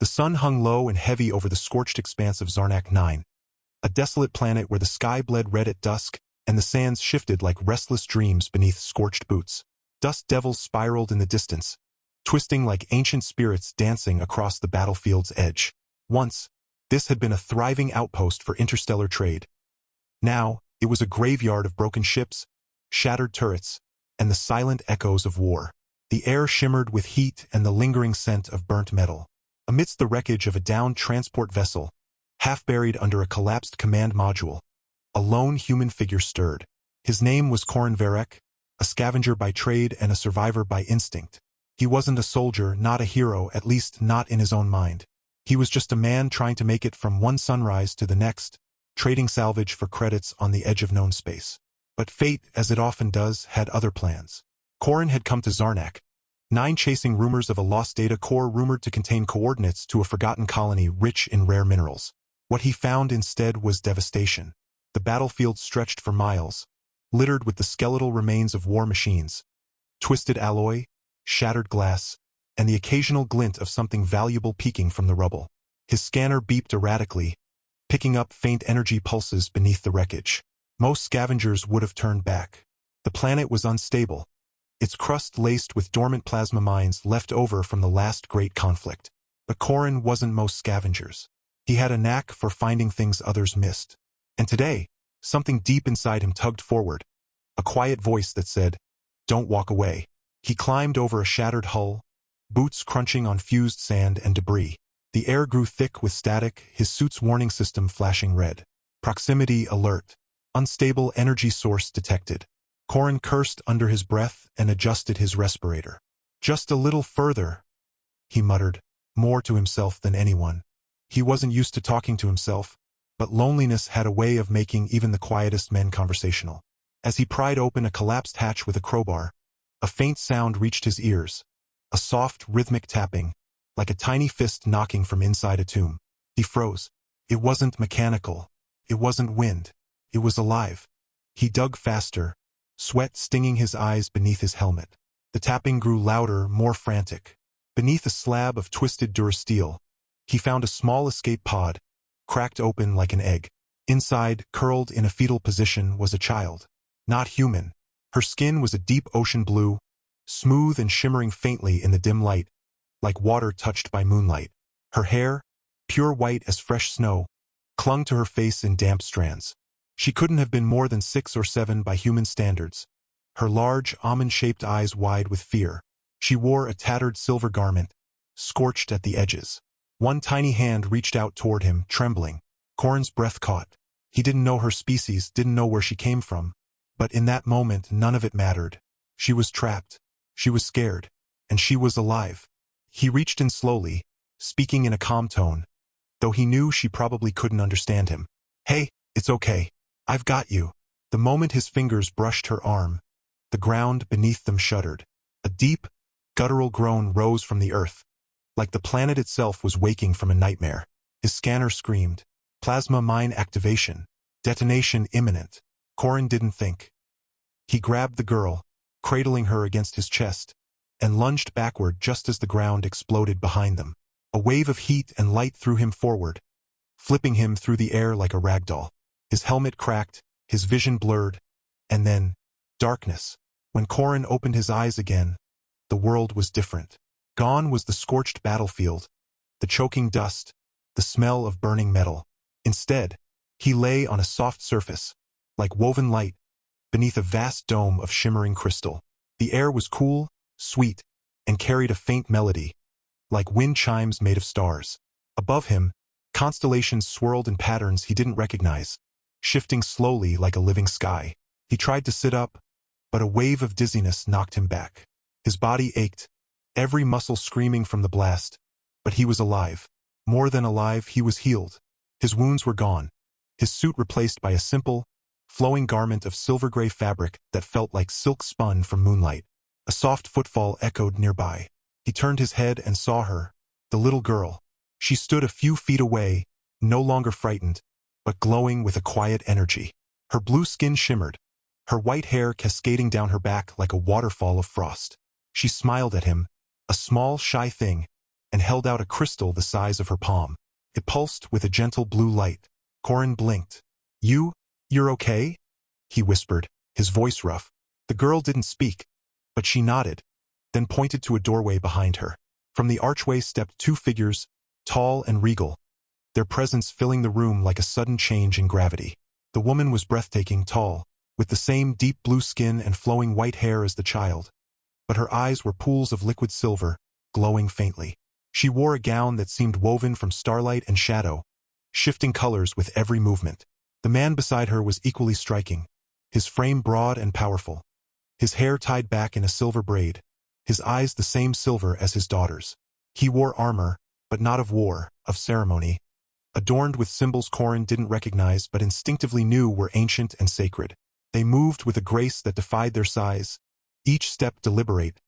The sun hung low and heavy over the scorched expanse of Zarnac 9, a desolate planet where the sky bled red at dusk and the sands shifted like restless dreams beneath scorched boots. Dust devils spiraled in the distance, twisting like ancient spirits dancing across the battlefield's edge. Once, this had been a thriving outpost for interstellar trade. Now, it was a graveyard of broken ships, shattered turrets, and the silent echoes of war. The air shimmered with heat and the lingering scent of burnt metal. Amidst the wreckage of a downed transport vessel, half buried under a collapsed command module, a lone human figure stirred. His name was Varek, a scavenger by trade and a survivor by instinct. He wasn't a soldier, not a hero, at least not in his own mind. He was just a man trying to make it from one sunrise to the next, trading salvage for credits on the edge of known space. But fate, as it often does, had other plans. Corin had come to Zarnac, 9 chasing rumors of a lost data core rumored to contain coordinates to a forgotten colony rich in rare minerals. What he found instead was devastation. The battlefield stretched for miles, littered with the skeletal remains of war machines, twisted alloy, shattered glass, and the occasional glint of something valuable peeking from the rubble. His scanner beeped erratically, picking up faint energy pulses beneath the wreckage. Most scavengers would have turned back. The planet was unstable, its crust laced with dormant plasma mines left over from the last great conflict. But Corin wasn't most scavengers. He had a knack for finding things others missed. And today, something deep inside him tugged forward, a quiet voice that said, "Don't walk away." He climbed over a shattered hull, boots crunching on fused sand and debris. The air grew thick with static, his suit's warning system flashing red. Proximity alert. Unstable energy source detected. Corin cursed under his breath and adjusted his respirator. "Just a little further," he muttered, more to himself than anyone. He wasn't used to talking to himself, but loneliness had a way of making even the quietest men conversational. As he pried open a collapsed hatch with a crowbar, a faint sound reached his ears, a soft, rhythmic tapping, like a tiny fist knocking from inside a tomb. He froze. It wasn't mechanical. It wasn't wind. It was alive. He dug faster, sweat stinging his eyes beneath his helmet. The tapping grew louder, more frantic. Beneath a slab of twisted durasteel, he found a small escape pod, cracked open like an egg. Inside, curled in a fetal position, was a child. Not human. Her skin was a deep ocean blue, smooth and shimmering faintly in the dim light, like water touched by moonlight. Her hair, pure white as fresh snow, clung to her face in damp strands. She couldn't have been more than 6 or 7 by human standards, her large, almond-shaped eyes wide with fear. She wore a tattered silver garment, scorched at the edges. One tiny hand reached out toward him, trembling. Corin's breath caught. He didn't know her species, didn't know where she came from. But in that moment, none of it mattered. She was trapped. She was scared. And she was alive. He reached in slowly, speaking in a calm tone, though he knew she probably couldn't understand him. "Hey, it's okay. I've got you." The moment his fingers brushed her arm, the ground beneath them shuddered. A deep, guttural groan rose from the earth, like the planet itself was waking from a nightmare. His scanner screamed, "Plasma mine activation. Detonation imminent." Corin didn't think. He grabbed the girl, cradling her against his chest, and lunged backward just as the ground exploded behind them. A wave of heat and light threw him forward, flipping him through the air like a ragdoll. His helmet cracked, his vision blurred, and then, darkness. When Corin opened his eyes again, the world was different. Gone was the scorched battlefield, the choking dust, the smell of burning metal. Instead, he lay on a soft surface, like woven light, beneath a vast dome of shimmering crystal. The air was cool, sweet, and carried a faint melody, like wind chimes made of stars. Above him, constellations swirled in patterns he didn't recognize, shifting slowly like a living sky. He tried to sit up, but a wave of dizziness knocked him back. His body ached, every muscle screaming from the blast, but he was alive. More than alive, he was healed. His wounds were gone, his suit replaced by a simple, flowing garment of silver-gray fabric that felt like silk spun from moonlight. A soft footfall echoed nearby. He turned his head and saw her, the little girl. She stood a few feet away, no longer frightened, but glowing with a quiet energy. Her blue skin shimmered, her white hair cascading down her back like a waterfall of frost. She smiled at him, a small, shy thing, and held out a crystal the size of her palm. It pulsed with a gentle blue light. Corin blinked. You're okay? He whispered, his voice rough. The girl didn't speak, but she nodded, then pointed to a doorway behind her. From the archway stepped two figures, tall and regal, their presence filling the room like a sudden change in gravity. The woman was breathtaking, tall, with the same deep blue skin and flowing white hair as the child, but her eyes were pools of liquid silver, glowing faintly. She wore a gown that seemed woven from starlight and shadow, shifting colors with every movement. The man beside her was equally striking, his frame broad and powerful, his hair tied back in a silver braid, his eyes the same silver as his daughter's. He wore armor, but not of war, of ceremony, adorned with symbols Corin didn't recognize but instinctively knew were ancient and sacred. They moved with a grace that defied their size, each step deliberate,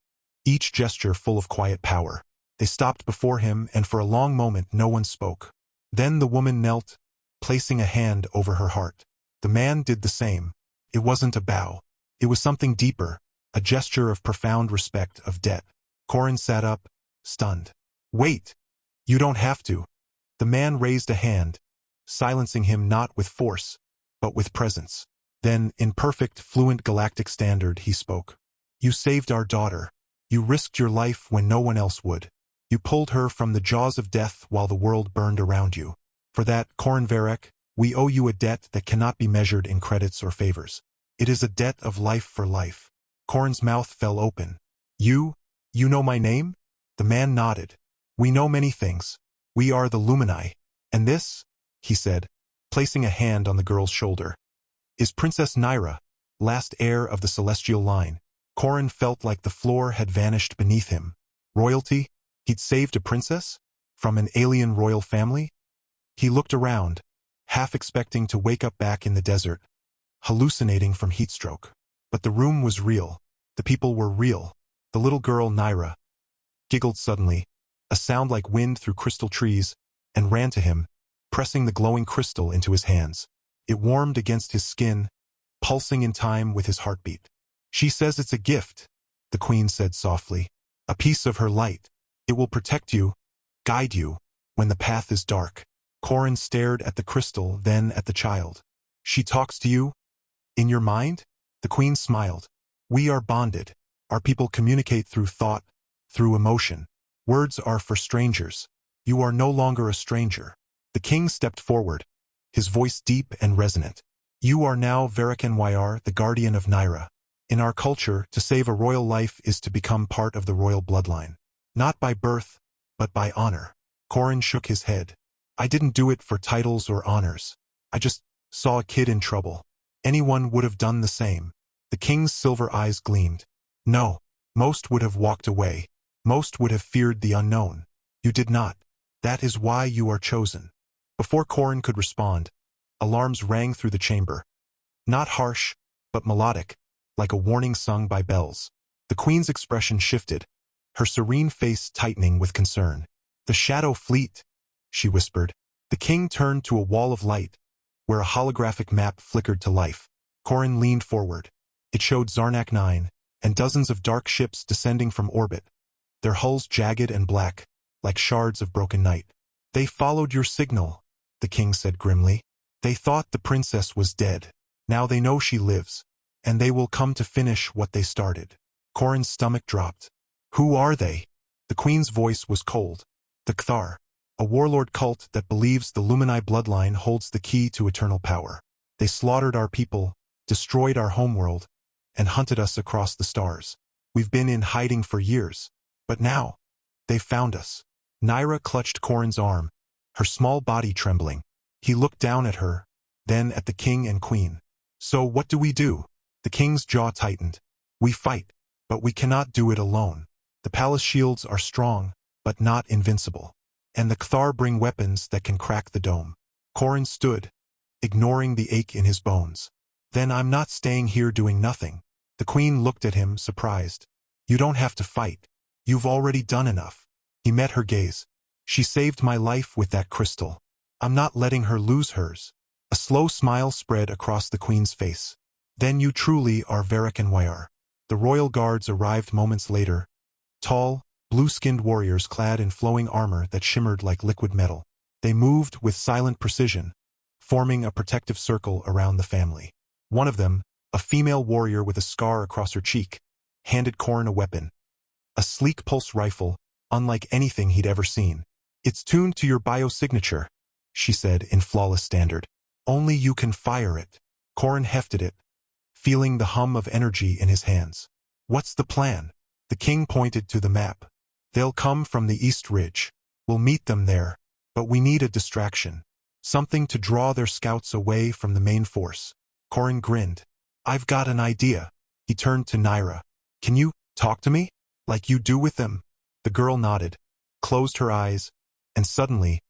each gesture full of quiet power. They stopped before him, and for a long moment no one spoke. Then the woman knelt, placing a hand over her heart. The man did the same. It wasn't a bow. It was something deeper, a gesture of profound respect, of debt. Corin sat up, stunned. Wait! You don't have to. The man raised a hand, silencing him not with force, but with presence. Then, in perfect, fluent galactic standard, he spoke. You saved our daughter. You risked your life when no one else would. You pulled her from the jaws of death while the world burned around you. For that, Corin Zarnac, we owe you a debt that cannot be measured in credits or favors. It is a debt of life for life. Corin's mouth fell open. You know my name? The man nodded. We know many things. We are the Lumini. And this, he said, placing a hand on the girl's shoulder, is Princess Nyra, last heir of the celestial line. Corin felt like the floor had vanished beneath him. Royalty? He'd saved a princess? From an alien royal family? He looked around, half expecting to wake up back in the desert, hallucinating from heatstroke. But the room was real. The people were real. The little girl, Nyra, giggled suddenly, a sound like wind through crystal trees, and ran to him, pressing the glowing crystal into his hands. It warmed against his skin, pulsing in time with his heartbeat. She says it's a gift, the queen said softly. A piece of her light. It will protect you, guide you, when the path is dark. Corin stared at the crystal, then at the child. She talks to you? In your mind? The queen smiled. We are bonded. Our people communicate through thought, through emotion. Words are for strangers. You are no longer a stranger. The king stepped forward, his voice deep and resonant. You are now Zarnac Nyr, the guardian of Nyra. In our culture, to save a royal life is to become part of the royal bloodline. Not by birth, but by honor. Corin shook his head. I didn't do it for titles or honors. I just saw a kid in trouble. Anyone would have done the same. The king's silver eyes gleamed. No, most would have walked away. Most would have feared the unknown. You did not. That is why you are chosen. Before Corin could respond, alarms rang through the chamber. Not harsh, but melodic, like a warning sung by bells. The queen's expression shifted, her serene face tightening with concern. The shadow fleet, she whispered. The king turned to a wall of light, where a holographic map flickered to life. Corin leaned forward. It showed Zarnac 9, and dozens of dark ships descending from orbit, their hulls jagged and black, like shards of broken night. They followed your signal, the king said grimly. They thought the princess was dead. Now they know she lives, and they will come to finish what they started. Corin's stomach dropped. Who are they? The queen's voice was cold. The Cathar, a warlord cult that believes the Lumini bloodline holds the key to eternal power. They slaughtered our people, destroyed our homeworld, and hunted us across the stars. We've been in hiding for years, but now, they've found us. Nyra clutched Corin's arm, her small body trembling. He looked down at her, then at the king and queen. So what do we do? The king's jaw tightened. We fight, but we cannot do it alone. The palace shields are strong, but not invincible. And the Cathar bring weapons that can crack the dome. Corin stood, ignoring the ache in his bones. Then I'm not staying here doing nothing. The queen looked at him, surprised. You don't have to fight. You've already done enough. He met her gaze. She saved my life with that crystal. I'm not letting her lose hers. A slow smile spread across the queen's face. Then you truly are Zarnac Nyr. The royal guards arrived moments later, tall, blue-skinned warriors clad in flowing armor that shimmered like liquid metal. They moved with silent precision, forming a protective circle around the family. One of them, a female warrior with a scar across her cheek, handed Corin a weapon. A sleek pulse rifle, unlike anything he'd ever seen. "It's tuned to your biosignature," she said in flawless standard. "Only you can fire it." Corin hefted it, feeling the hum of energy in his hands. "What's the plan?" The king pointed to the map. "They'll come from the East Ridge. We'll meet them there, but we need a distraction. Something to draw their scouts away from the main force." Corin grinned. "I've got an idea." He turned to Naira. "Can you talk to me? Like you do with them?" The girl nodded, closed her eyes, and suddenly,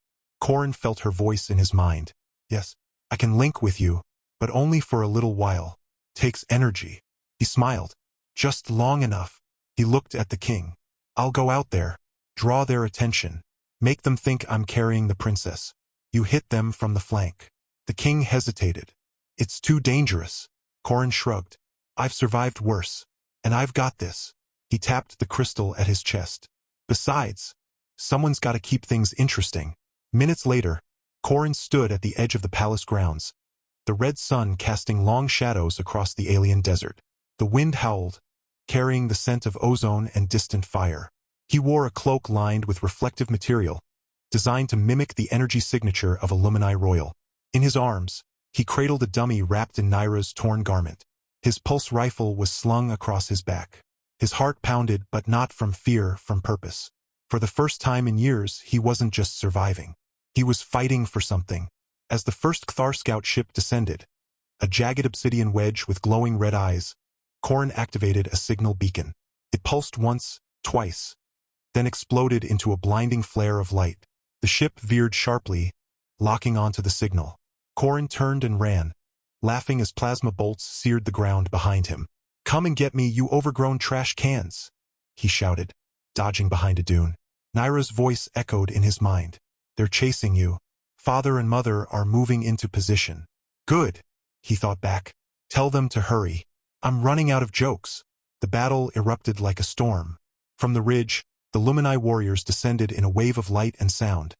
Corin felt her voice in his mind. "Yes, I can link with you, but only for a little while. Takes energy." He smiled. "Just long enough." He looked at the king. "I'll go out there, draw their attention, make them think I'm carrying the princess. You hit them from the flank." The king hesitated. "It's too dangerous." Corin shrugged. "I've survived worse, and I've got this." He tapped the crystal at his chest. "Besides, someone's got to keep things interesting." Minutes later, Corin stood at the edge of the palace grounds, the red sun casting long shadows across the alien desert. The wind howled, carrying the scent of ozone and distant fire. He wore a cloak lined with reflective material, designed to mimic the energy signature of a Lumini Royal. In his arms, he cradled a dummy wrapped in Naira's torn garment. His pulse rifle was slung across his back. His heart pounded, but not from fear, from purpose. For the first time in years, he wasn't just surviving. He was fighting for something. As the first Cthar scout ship descended, a jagged obsidian wedge with glowing red eyes, Corin activated a signal beacon. It pulsed once, twice, then exploded into a blinding flare of light. The ship veered sharply, locking onto the signal. Corin turned and ran, laughing as plasma bolts seared the ground behind him. "Come and get me, you overgrown trash cans," he shouted, dodging behind a dune. Naira's voice echoed in his mind. "They're chasing you. Father and mother are moving into position." "Good," he thought back. "Tell them to hurry. I'm running out of jokes." The battle erupted like a storm. From the ridge, the Lumini warriors descended in a wave of light and sound,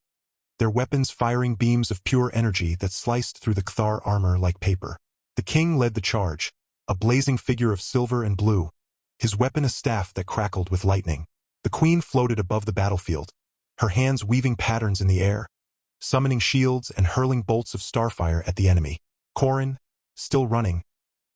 their weapons firing beams of pure energy that sliced through the Cthar armor like paper. The king led the charge, a blazing figure of silver and blue, his weapon a staff that crackled with lightning. The queen floated above the battlefield, her hands weaving patterns in the air, summoning shields and hurling bolts of starfire at the enemy. Corin, still running,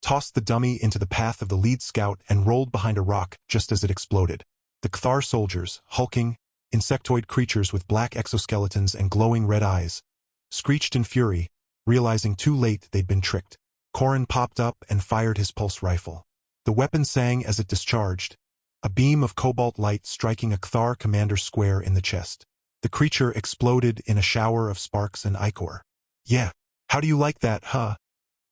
tossed the dummy into the path of the lead scout and rolled behind a rock just as it exploded. The Cthar soldiers, hulking, insectoid creatures with black exoskeletons and glowing red eyes, screeched in fury, realizing too late they'd been tricked. Corin popped up and fired his pulse rifle. The weapon sang as it discharged, a beam of cobalt light striking a Cthar commander square in the chest. The creature exploded in a shower of sparks and ichor. "Yeah, how do you like that, huh?"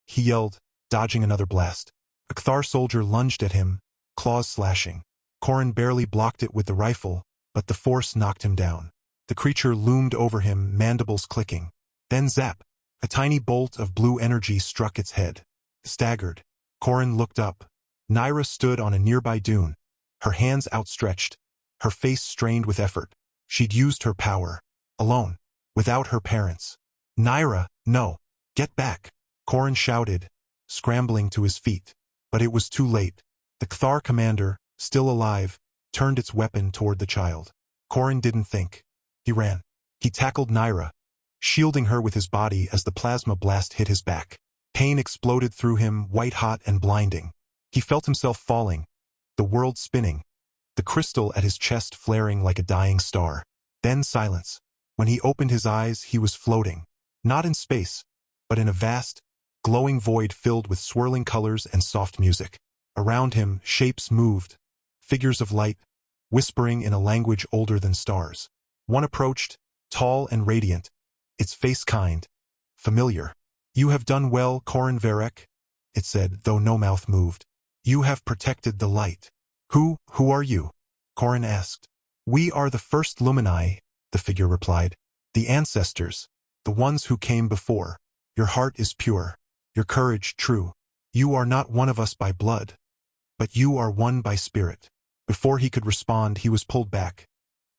he yelled, dodging another blast. A Cthar soldier lunged at him, claws slashing. Corin barely blocked it with the rifle, but the force knocked him down. The creature loomed over him, mandibles clicking. Then zap! A tiny bolt of blue energy struck its head. Staggered, Corin looked up. Naira stood on a nearby dune, her hands outstretched, her face strained with effort. She'd used her power. Alone. Without her parents. "Naira, no! Get back!" Corin shouted, scrambling to his feet. But it was too late. The Cthar commander, still alive, turned its weapon toward the child. Corin didn't think. He ran. He tackled Naira, shielding her with his body as the plasma blast hit his back. Pain exploded through him, white-hot and blinding. He felt himself falling, the world spinning, the crystal at his chest flaring like a dying star. Then silence. When he opened his eyes, he was floating. Not in space, but in a vast, glowing void filled with swirling colors and soft music. Around him, shapes moved, figures of light, whispering in a language older than stars. One approached, tall and radiant, its face kind, familiar. "You have done well, Corin Varek," it said, though no mouth moved. "You have protected the light." Who are you?" Corin asked. "We are the first Lumini," the figure replied. "The ancestors, the ones who came before. Your heart is pure, your courage true. You are not one of us by blood, but you are one by spirit. Before he could respond, he was pulled back.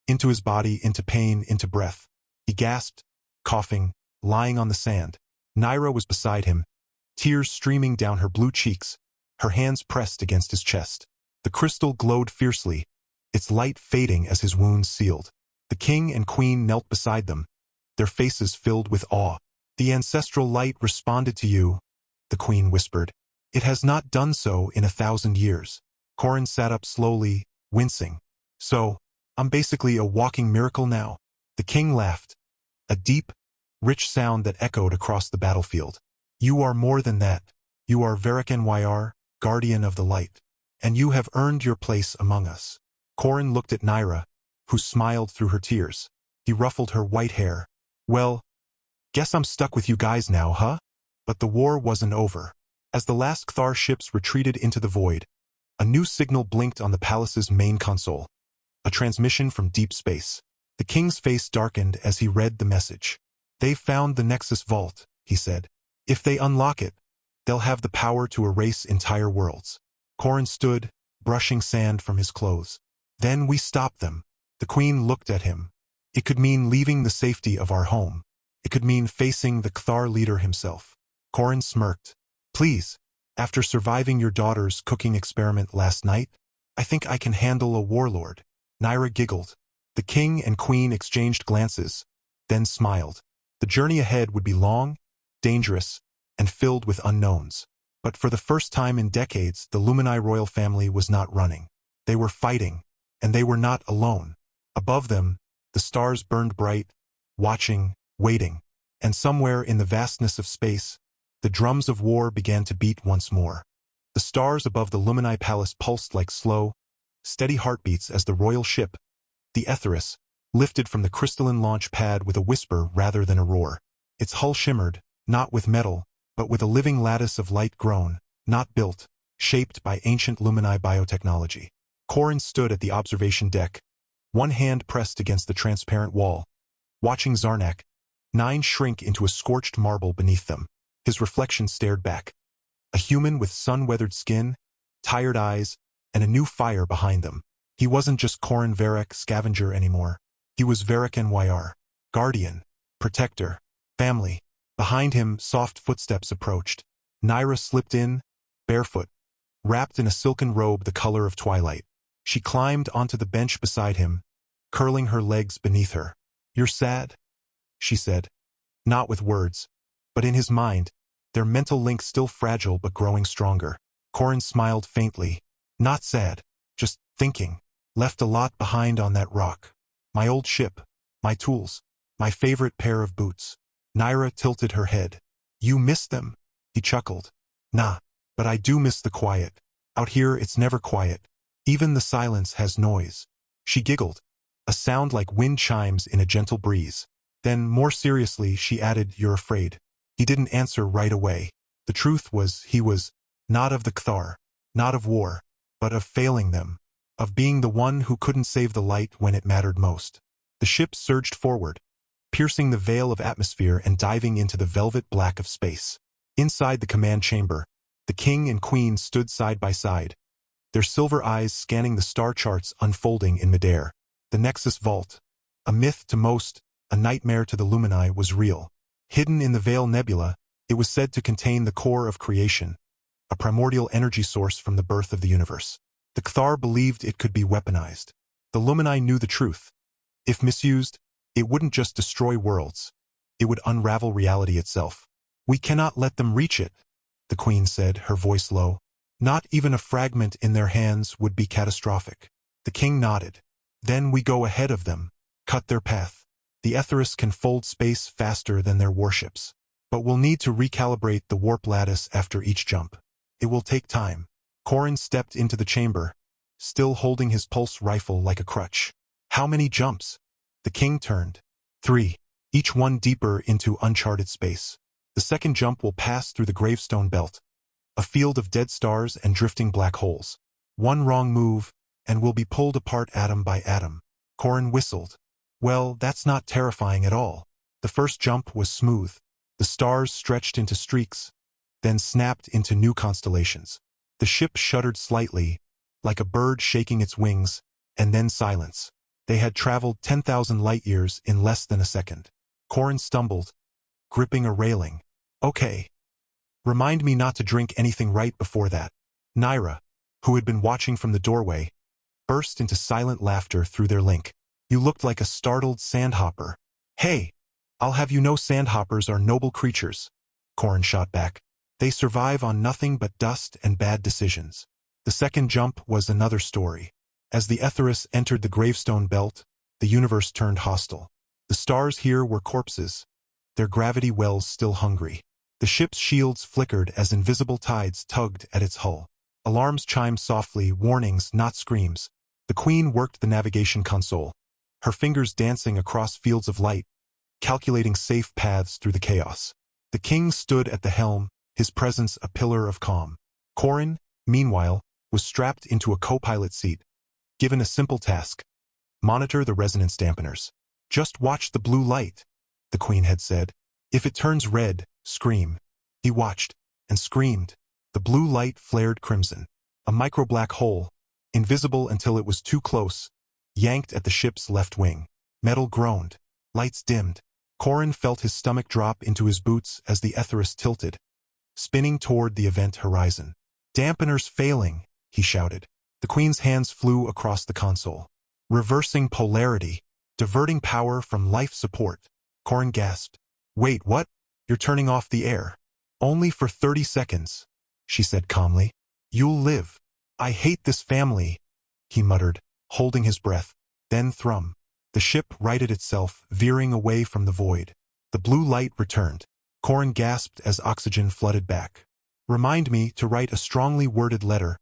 Into his body, into pain, into breath. He gasped, coughing, lying on the sand. Naira was beside him, tears streaming down her blue cheeks, her hands pressed against his chest. The crystal glowed fiercely, its light fading as his wounds sealed. The king and queen knelt beside them, their faces filled with awe. "The ancestral light responded to you," the queen whispered. "It has not done so in 1,000 years." Corin sat up slowly, wincing. "So, I'm basically a walking miracle now?" The king laughed, a deep, rich sound that echoed across the battlefield. "You are more than that. You are Zarnac, guardian of the light. And you have earned your place among us." Corin looked at Naira, who smiled through her tears. He ruffled her white hair. "Well, guess I'm stuck with you guys now, huh?" But the war wasn't over. As the last Cthar ships retreated into the void, a new signal blinked on the palace's main console. A transmission from deep space. The king's face darkened as he read the message. "They've found the nexus vault," he said. "If they unlock it, they'll have the power to erase entire worlds." Corin stood, brushing sand from his clothes. "Then we stop them." The queen looked at him. "It could mean leaving the safety of our home. It could mean facing the Cthar leader himself." Corin smirked. "Please, after surviving your daughter's cooking experiment last night, I think I can handle a warlord." Naira giggled. The king and queen exchanged glances, then smiled. The journey ahead would be long, dangerous, and filled with unknowns. But for the first time in decades, the Lumini royal family was not running. They were fighting, and they were not alone. Above them, the stars burned bright, watching, waiting. And somewhere in the vastness of space, the drums of war began to beat once more. The stars above the Lumini palace pulsed like slow, steady heartbeats as the royal ship, the Aetheris, lifted from the crystalline launch pad with a whisper rather than a roar. Its hull shimmered, not with metal, but with a living lattice of light grown, not built, shaped by ancient Lumini biotechnology. Corin stood at the observation deck, one hand pressed against the transparent wall, watching Zarnac, 9 shrink into a scorched marble beneath them. His reflection stared back. A human with sun-weathered skin, tired eyes, and a new fire behind them. He wasn't just Corin Zarnac, scavenger anymore. He was Zarnac, guardian, protector, family. Behind him, soft footsteps approached. Naira slipped in, barefoot, wrapped in a silken robe the color of twilight. She climbed onto the bench beside him, curling her legs beneath her. "You're sad?" she said. Not with words, but in his mind, their mental link still fragile but growing stronger. Corin smiled faintly. "Not sad, just thinking. Left a lot behind on that rock. My old ship, my tools, my favorite pair of boots." Naira tilted her head. "You miss them?" He chuckled. "Nah, but I do miss the quiet. Out here it's never quiet. Even the silence has noise." She giggled, a sound like wind chimes in a gentle breeze. Then, more seriously, she added, "You're afraid." He didn't answer right away. The truth was, he was not of the Cthar, not of war, but of failing them, of being the one who couldn't save the light when it mattered most. The ship surged forward, piercing the veil of atmosphere and diving into the velvet black of space. Inside the command chamber, the king and queen stood side by side, their silver eyes scanning the star charts unfolding in midair. The Nexus Vault, a myth to most, a nightmare to the Lumini, was real. Hidden in the Veil Nebula, it was said to contain the core of creation, a primordial energy source from the birth of the universe. The Cthar believed it could be weaponized. The Lumini knew the truth. If misused, it wouldn't just destroy worlds. It would unravel reality itself. "We cannot let them reach it," the queen said, her voice low. "Not even a fragment in their hands would be catastrophic." The king nodded. "Then we go ahead of them, cut their path. The Aetheris can fold space faster than their warships. But we'll need to recalibrate the warp lattice after each jump. It will take time." Corin stepped into the chamber, still holding his pulse rifle like a crutch. "How many jumps?" The king turned. 3, each one deeper into uncharted space. The second jump will pass through the gravestone belt, a field of dead stars and drifting black holes. One wrong move, and we'll be pulled apart atom by atom. Corin whistled. "Well, that's not terrifying at all." The first jump was smooth. The stars stretched into streaks, then snapped into new constellations. The ship shuddered slightly, like a bird shaking its wings, and then silence. They had traveled 10,000 light-years in less than a second. Corrin stumbled, gripping a railing. Okay. Remind me not to drink anything right before that. Naira, who had been watching from the doorway, burst into silent laughter through their link. You looked like a startled sandhopper. Hey, I'll have you know sandhoppers are noble creatures, Corrin shot back. They survive on nothing but dust and bad decisions. The second jump was another story. As the Aetheris entered the gravestone belt, the universe turned hostile. The stars here were corpses, their gravity wells still hungry. The ship's shields flickered as invisible tides tugged at its hull. Alarms chimed softly, warnings, not screams. The Queen worked the navigation console, her fingers dancing across fields of light, calculating safe paths through the chaos. The King stood at the helm, his presence a pillar of calm. Corrin, meanwhile, was strapped into a co-pilot seat, given a simple task: monitor the resonance dampeners. Just watch the blue light, the Queen had said. If it turns red, scream. He watched, and screamed. The blue light flared crimson. A micro-black hole, invisible until it was too close, yanked at the ship's left wing. Metal groaned. Lights dimmed. Corrin felt his stomach drop into his boots as the Aetheris tilted, spinning toward the event horizon. Dampeners failing, he shouted. The Queen's hands flew across the console. Reversing polarity, diverting power from life support. Corrin gasped. Wait, what? You're turning off the air. Only for 30 seconds, she said calmly. You'll live. I hate this family, he muttered, holding his breath. Then thrum. The ship righted itself, veering away from the void. The blue light returned. Corrin gasped as oxygen flooded back. Remind me to write a strongly worded letter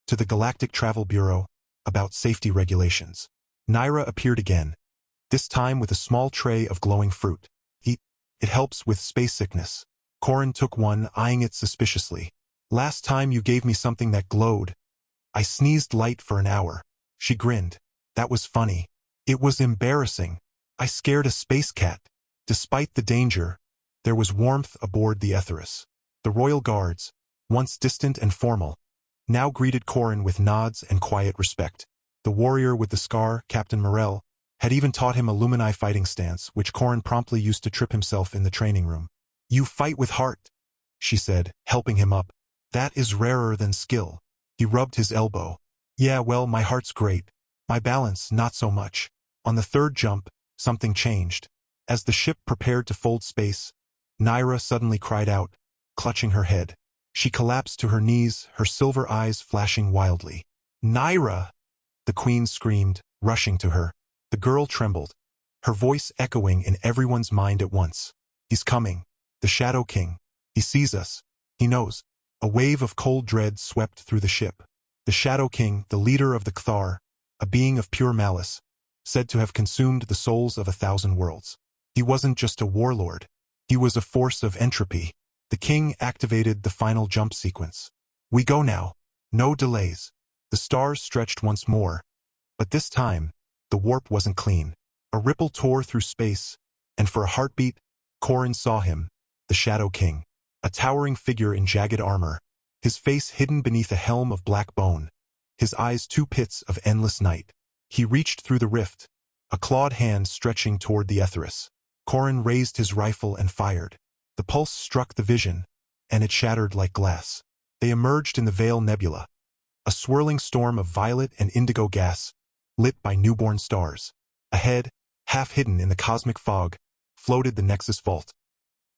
to the Galactic Travel Bureau about safety regulations. Naira appeared again, this time with a small tray of glowing fruit. Eat. It helps with space sickness. Corrin took one, eyeing it suspiciously. Last time you gave me something that glowed, I sneezed light for an hour. She grinned. That was funny. It was embarrassing. I scared a space cat. Despite the danger, there was warmth aboard the Aetheris. The royal guards, once distant and formal, now greeted Corrin with nods and quiet respect. The warrior with the scar, Captain Morel, had even taught him a Lumini fighting stance, which Corrin promptly used to trip himself in the training room. You fight with heart, she said, helping him up. That is rarer than skill. He rubbed his elbow. Yeah, well, my heart's great. My balance, not so much. On the third jump, something changed. As the ship prepared to fold space, Naira suddenly cried out, clutching her head. She collapsed to her knees, her silver eyes flashing wildly. Naira! The Queen screamed, rushing to her. The girl trembled, her voice echoing in everyone's mind at once. He's coming. The Shadow King. He sees us. He knows. A wave of cold dread swept through the ship. The Shadow King, the leader of the Cthar, a being of pure malice, said to have consumed the souls of 1,000 worlds. He wasn't just a warlord. He was a force of entropy. The king activated the final jump sequence. We go now. No delays. The stars stretched once more, but this time, the warp wasn't clean. A ripple tore through space, and for a heartbeat, Corrin saw him, the Shadow King, a towering figure in jagged armor, his face hidden beneath a helm of black bone, his eyes two pits of endless night. He reached through the rift, a clawed hand stretching toward the Aetheris. Corrin raised his rifle and fired. The pulse struck the vision, and it shattered like glass. They emerged in the Veil Nebula, a swirling storm of violet and indigo gas, lit by newborn stars. Ahead, half hidden in the cosmic fog, floated the Nexus Vault,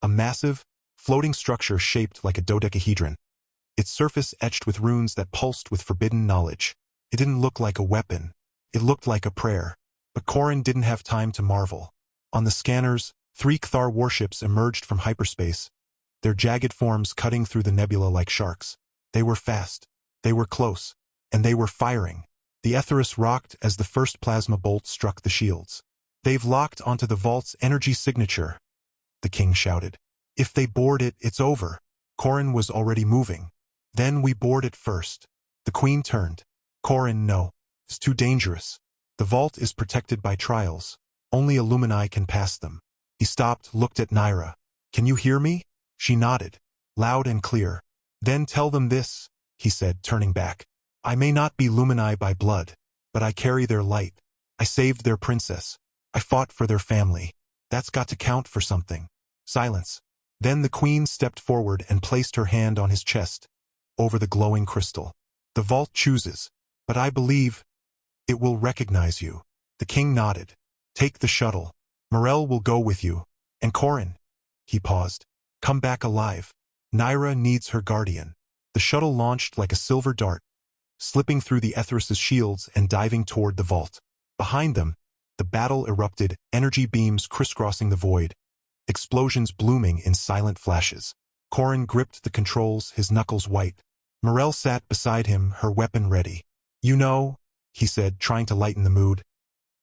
a massive, floating structure shaped like a dodecahedron, its surface etched with runes that pulsed with forbidden knowledge. It didn't look like a weapon. It looked like a prayer. But Corrin didn't have time to marvel. On the scanners, 3 Cthar warships emerged from hyperspace, their jagged forms cutting through the nebula like sharks. They were fast. They were close. And they were firing. The Aetheris rocked as the first plasma bolt struck the shields. They've locked onto the vault's energy signature, the king shouted. If they board it, it's over. Corrin was already moving. Then we board it first. The queen turned. Corrin, no. It's too dangerous. The vault is protected by trials. Only Illumini can pass them. He stopped, looked at Naira. Can you hear me? She nodded, loud and clear. Then tell them this, he said, turning back. I may not be Lumini by blood, but I carry their light. I saved their princess. I fought for their family. That's got to count for something. Silence. Then the queen stepped forward and placed her hand on his chest, over the glowing crystal. The vault chooses, but I believe it will recognize you. The king nodded. Take the shuttle. Morel will go with you. And Corin. He paused. Come back alive. Naira needs her guardian. The shuttle launched like a silver dart, slipping through the Etheris's shields and diving toward the vault. Behind them, the battle erupted, energy beams crisscrossing the void, explosions blooming in silent flashes. Corin gripped the controls, his knuckles white. Morel sat beside him, her weapon ready. You know, he said, trying to lighten the mood.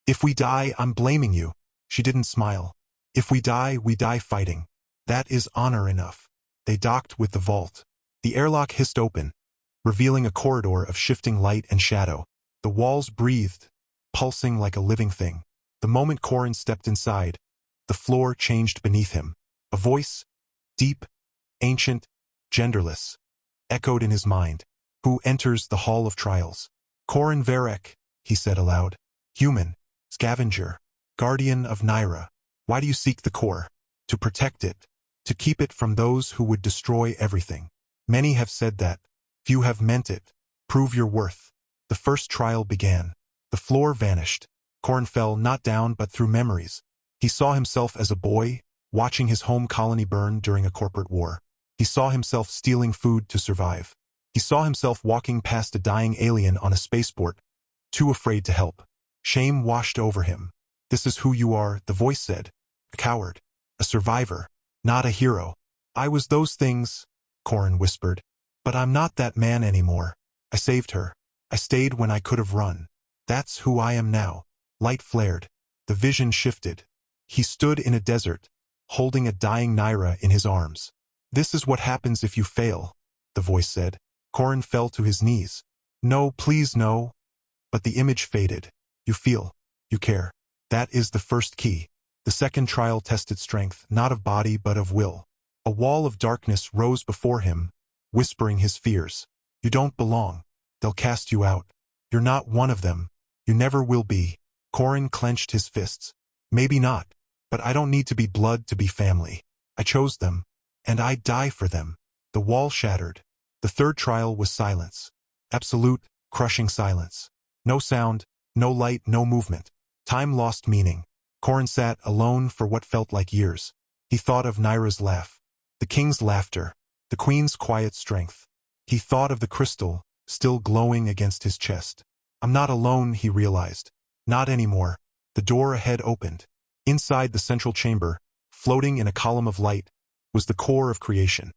If we die, I'm blaming you. She didn't smile. If we die fighting. That is honor enough. They docked with the vault. The airlock hissed open, revealing a corridor of shifting light and shadow. The walls breathed, pulsing like a living thing. The moment Corin stepped inside, the floor changed beneath him. A voice, deep, ancient, genderless, echoed in his mind. Who enters the Hall of Trials? Corin Varek, he said aloud. Human, scavenger, guardian of Naira. Why do you seek the core? To protect it, to keep it from those who would destroy everything. Many have said that. Few have meant it. Prove your worth. The first trial began. The floor vanished. Corin fell not down but through memories. He saw himself as a boy, watching his home colony burn during a corporate war. He saw himself stealing food to survive. He saw himself walking past a dying alien on a spaceport, too afraid to help. Shame washed over him. This is who you are, the voice said. A coward. A survivor. Not a hero. I was those things, Corin whispered. But I'm not that man anymore. I saved her. I stayed when I could have run. That's who I am now. Light flared. The vision shifted. He stood in a desert, holding a dying Naira in his arms. This is what happens if you fail, the voice said. Corin fell to his knees. No, please no. But the image faded. You feel. You care. That is the first key. The second trial tested strength, not of body but of will. A wall of darkness rose before him, whispering his fears. You don't belong. They'll cast you out. You're not one of them. You never will be. Corin clenched his fists. Maybe not. But I don't need to be blood to be family. I chose them. And I'd die for them. The wall shattered. The third trial was silence. Absolute, crushing silence. No sound, no light, no movement. Time lost meaning. Corin sat alone for what felt like years. He thought of Naira's laugh, the king's laughter, the queen's quiet strength. He thought of the crystal, still glowing against his chest. I'm not alone, he realized. Not anymore. The door ahead opened. Inside the central chamber, floating in a column of light, was the core of creation.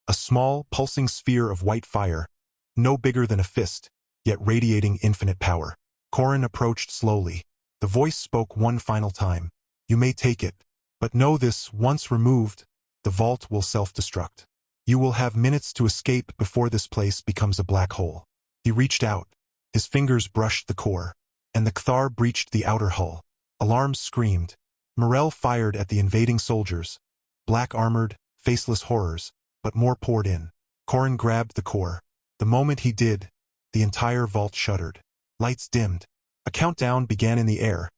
A small, pulsing sphere of white fire, no bigger than a fist, yet radiating infinite power. Corin approached slowly. The voice spoke one final time. You may take it, but know this, once removed, the vault will self-destruct. You will have minutes to escape before this place becomes a black hole. He reached out. His fingers brushed the core, and the Cthar breached the outer hull. Alarms screamed. Morel fired at the invading soldiers, black-armored, faceless horrors, but more poured in. Corin grabbed the core. The moment he did, the entire vault shuddered. Lights dimmed. A countdown began in the air.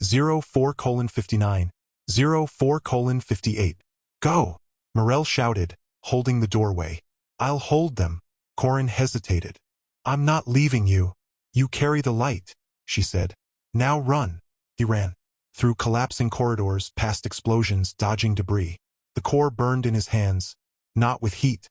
04:59, 04:58. Go! Morel shouted, holding the doorway. I'll hold them. Corin hesitated. I'm not leaving you. You carry the light, she said. Now run. He ran. Through collapsing corridors, past explosions, dodging debris. The core burned in his hands, not with heat,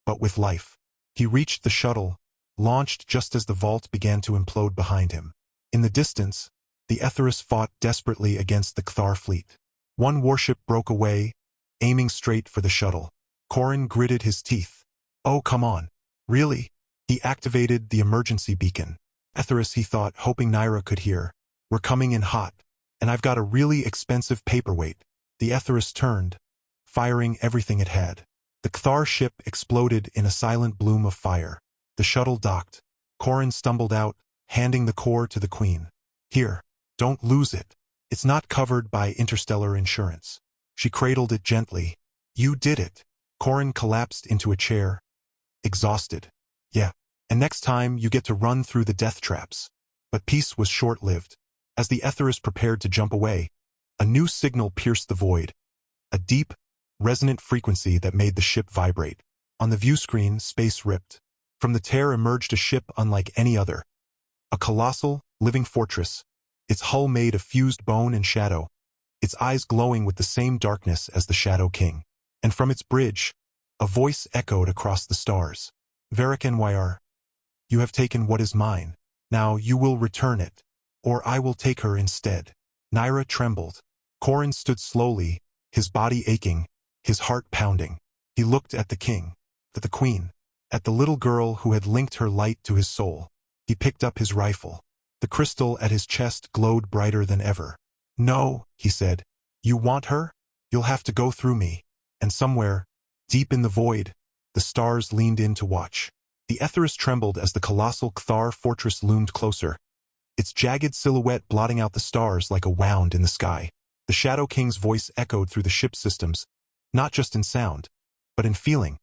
but with life. He reached the shuttle, launched just as the vault began to implode behind him. In the distance, the Etheris fought desperately against the Cthar fleet. One warship broke away, aiming straight for the shuttle. Corin gritted his teeth. Oh, come on. Really? He activated the emergency beacon. Etheris, he thought, hoping Naira could hear. We're coming in hot, and I've got a really expensive paperweight. The Etheris turned, firing everything it had. The Cthar ship exploded in a silent bloom of fire. The shuttle docked. Corin stumbled out, handing the core to the queen. Here, don't lose it. It's not covered by interstellar insurance. She cradled it gently. You did it. Corin collapsed into a chair, exhausted. Yeah, And next time you get to run through the death traps. But peace was short-lived. As the Aetheris prepared to jump away, a new signal pierced the void, a deep, resonant frequency that made the ship vibrate. On the view screen, space ripped. From the tear emerged a ship unlike any other. A colossal, living fortress, its hull made of fused bone and shadow, its eyes glowing with the same darkness as the Shadow King. And from its bridge, a voice echoed across the stars. Zarnac Nyr, you have taken what is mine. Now you will return it, or I will take her instead. Nyra trembled. Corrin stood slowly, his body aching, his heart pounding. He looked at the king, at the queen, at the little girl who had linked her light to his soul. He picked up his rifle. The crystal at his chest glowed brighter than ever. No, he said. You want her? You'll have to go through me. And somewhere, deep in the void, the stars leaned in to watch. The Aetheris trembled as the colossal Cthar fortress loomed closer, its jagged silhouette blotting out the stars like a wound in the sky. The Shadow King's voice echoed through the ship's systems, not just in sound, but in feeling.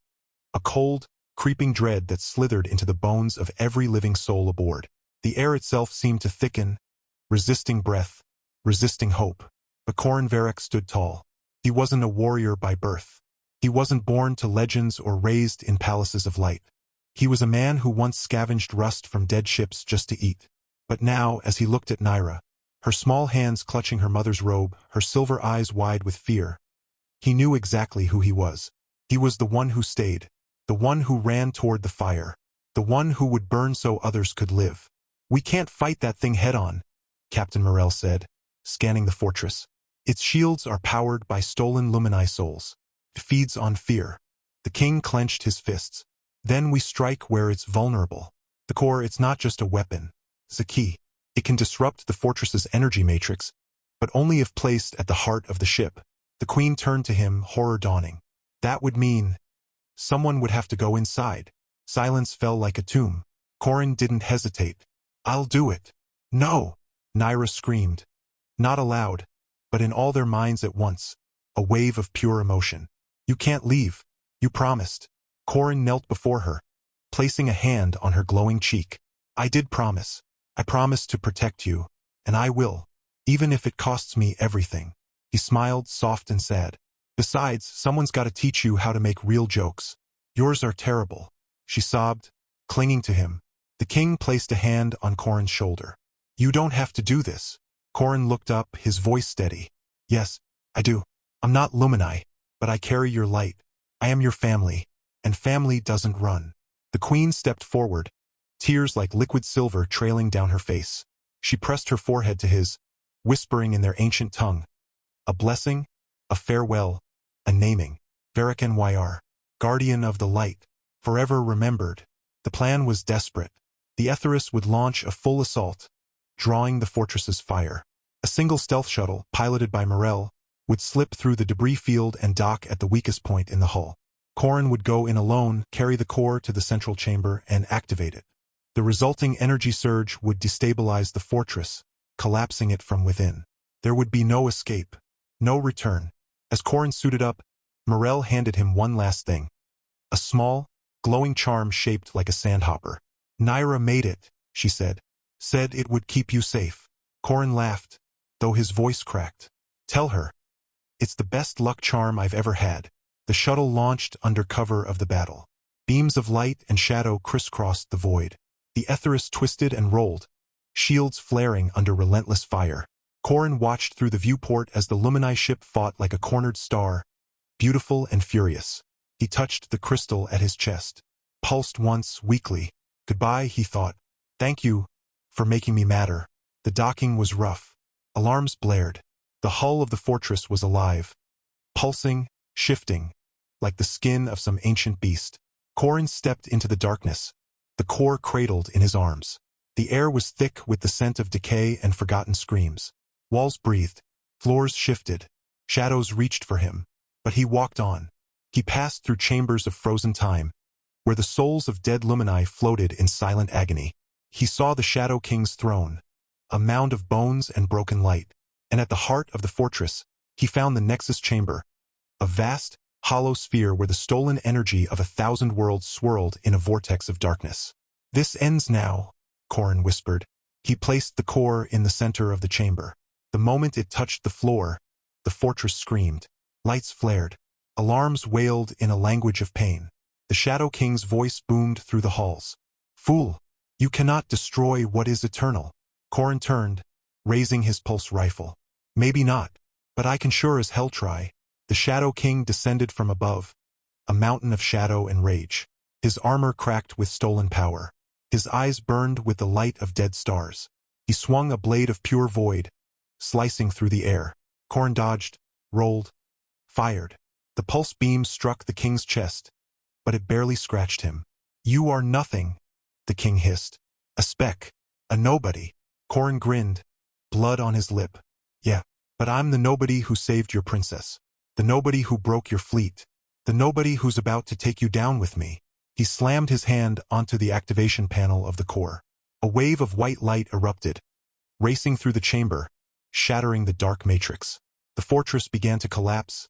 A cold, creeping dread that slithered into the bones of every living soul aboard. The air itself seemed to thicken, resisting breath, resisting hope. But Corrin Zarnac stood tall. He wasn't a warrior by birth. He wasn't born to legends or raised in palaces of light. He was a man who once scavenged rust from dead ships just to eat. But now, as he looked at Nyra, her small hands clutching her mother's robe, her silver eyes wide with fear, he knew exactly who he was. He was the one who stayed, the one who ran toward the fire, the one who would burn so others could live. We can't fight that thing head-on, Captain Morell said, scanning the fortress. Its shields are powered by stolen Lumini souls. It feeds on fear. The king clenched his fists. Then we strike where it's vulnerable. The core, it's not just a weapon. It's a key. It can disrupt the fortress's energy matrix, but only if placed at the heart of the ship. The queen turned to him, horror dawning. That would mean someone would have to go inside. Silence fell like a tomb. Corrin didn't hesitate. I'll do it. No! Nyra screamed. Not aloud, but in all their minds at once. A wave of pure emotion. You can't leave. You promised. Corrin knelt before her, placing a hand on her glowing cheek. I did promise. I promised to protect you, and I will, even if it costs me everything. He smiled, soft and sad. Besides, someone's got to teach you how to make real jokes. Yours are terrible. She sobbed, clinging to him. The king placed a hand on Corrin's shoulder. You don't have to do this. Corrin looked up, his voice steady. Yes, I do. I'm not Lumini, but I carry your light. I am your family, and family doesn't run. The queen stepped forward, tears like liquid silver trailing down her face. She pressed her forehead to his, whispering in their ancient tongue. A blessing, a farewell, a naming. Zarnac Nyr, guardian of the light, forever remembered. The plan was desperate. The Aetheris would launch a full assault, drawing the fortress's fire. A single stealth shuttle, piloted by Morell, would slip through the debris field and dock at the weakest point in the hull. Corrin would go in alone, carry the core to the central chamber, and activate it. The resulting energy surge would destabilize the fortress, collapsing it from within. There would be no escape, no return. As Corrin suited up, Morell handed him one last thing. A small, glowing charm shaped like a sandhopper. Nyra made it, she said. Said it would keep you safe. Corrin laughed, though his voice cracked. Tell her. It's the best luck charm I've ever had. The shuttle launched under cover of the battle. Beams of light and shadow crisscrossed the void. The Aetheris twisted and rolled, shields flaring under relentless fire. Corrin watched through the viewport as the Lumini ship fought like a cornered star, beautiful and furious. He touched the crystal at his chest, pulsed once, weakly. Goodbye, he thought. Thank you for making me matter. The docking was rough. Alarms blared. The hull of the fortress was alive, pulsing, shifting, like the skin of some ancient beast. Corrin stepped into the darkness, the core cradled in his arms. The air was thick with the scent of decay and forgotten screams. Walls breathed, floors shifted, shadows reached for him. But he walked on. He passed through chambers of frozen time, where the souls of dead Lumini floated in silent agony. He saw the Shadow King's throne, a mound of bones and broken light. And at the heart of the fortress, he found the nexus chamber, a vast, hollow sphere where the stolen energy of 1,000 worlds swirled in a vortex of darkness. "This ends now," Corrin whispered. He placed the core in the center of the chamber. The moment it touched the floor, the fortress screamed. Lights flared. Alarms wailed in a language of pain. The Shadow King's voice boomed through the halls. "Fool! You cannot destroy what is eternal." Corrin turned, raising his pulse rifle. "Maybe not, but I can sure as hell try." The Shadow King descended from above, a mountain of shadow and rage. His armor cracked with stolen power. His eyes burned with the light of dead stars. He swung a blade of pure void, slicing through the air. Corrin dodged, rolled, fired. The pulse beam struck the king's chest, but it barely scratched him. "You are nothing," the king hissed. "A speck. A nobody." Corrin grinned, blood on his lip. "Yeah, but I'm the nobody who saved your princess. The nobody who broke your fleet. The nobody who's about to take you down with me." He slammed his hand onto the activation panel of the core. A wave of white light erupted, racing through the chamber, shattering the dark matrix. The fortress began to collapse,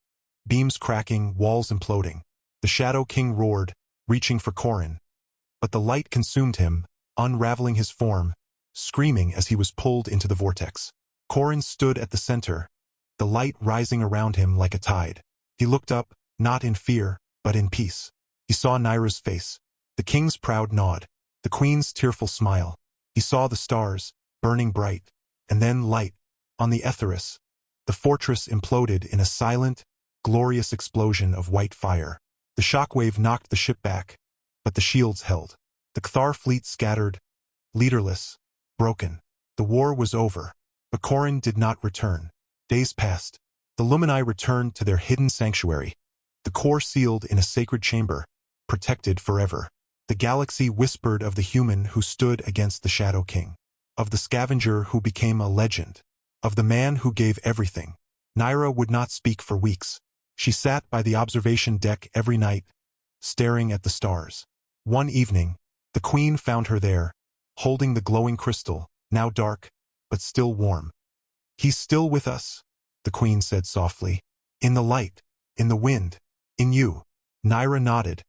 beams cracking, walls imploding. The Shadow King roared, reaching for Corrin. But the light consumed him, unraveling his form, screaming as he was pulled into the vortex. Corrin stood at the center, the light rising around him like a tide. He looked up, not in fear, but in peace. He saw Nyra's face, the king's proud nod, the queen's tearful smile. He saw the stars, burning bright, and then light. On the Aetheris, the fortress imploded in a silent, glorious explosion of white fire. The shockwave knocked the ship back, but the shields held. The Cathar fleet scattered, leaderless, broken. The war was over, but Corrin did not return. Days passed. The Lumini returned to their hidden sanctuary, the core sealed in a sacred chamber, protected forever. The galaxy whispered of the human who stood against the Shadow King, of the scavenger who became a legend, of the man who gave everything. Nyra would not speak for weeks. She sat by the observation deck every night, staring at the stars. One evening, the queen found her there, holding the glowing crystal, now dark, but still warm. "He's still with us," the queen said softly. "In the light, in the wind, in you." Nyra nodded,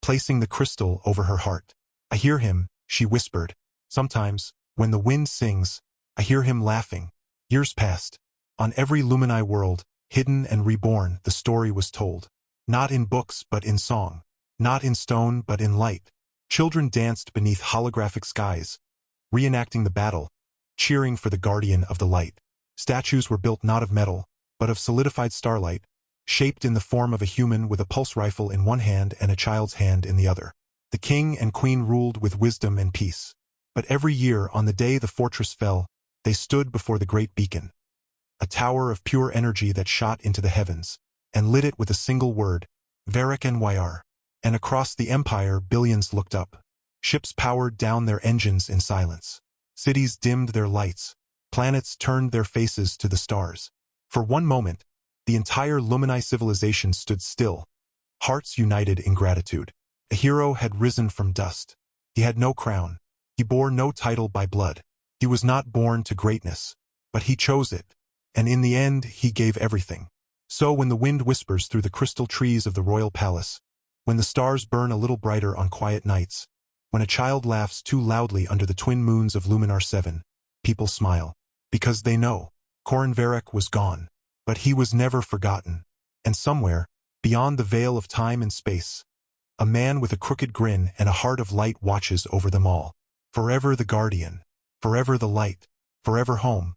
placing the crystal over her heart. "I hear him," she whispered. "Sometimes, when the wind sings, I hear him laughing." Years passed. On every Lumini world, hidden and reborn, the story was told. Not in books but in song. Not in stone but in light. Children danced beneath holographic skies, reenacting the battle, cheering for the guardian of the light. Statues were built not of metal, but of solidified starlight, shaped in the form of a human with a pulse rifle in one hand and a child's hand in the other. The king and queen ruled with wisdom and peace. But every year, on the day the fortress fell, they stood before the great beacon, a tower of pure energy that shot into the heavens, and lit it with a single word, Varric and Wyar. And across the empire, billions looked up. Ships powered down their engines in silence. Cities dimmed their lights. Planets turned their faces to the stars. For one moment, the entire Lumini civilization stood still, hearts united in gratitude. A hero had risen from dust. He had no crown. He bore no title by blood. He was not born to greatness, but he chose it, and in the end he gave everything. So when the wind whispers through the crystal trees of the royal palace, when the stars burn a little brighter on quiet nights, when a child laughs too loudly under the twin moons of Luminar 7, people smile, because they know Corrin Varric was gone, but he was never forgotten. And somewhere, beyond the veil of time and space, a man with a crooked grin and a heart of light watches over them all. Forever the guardian, forever the light, forever home.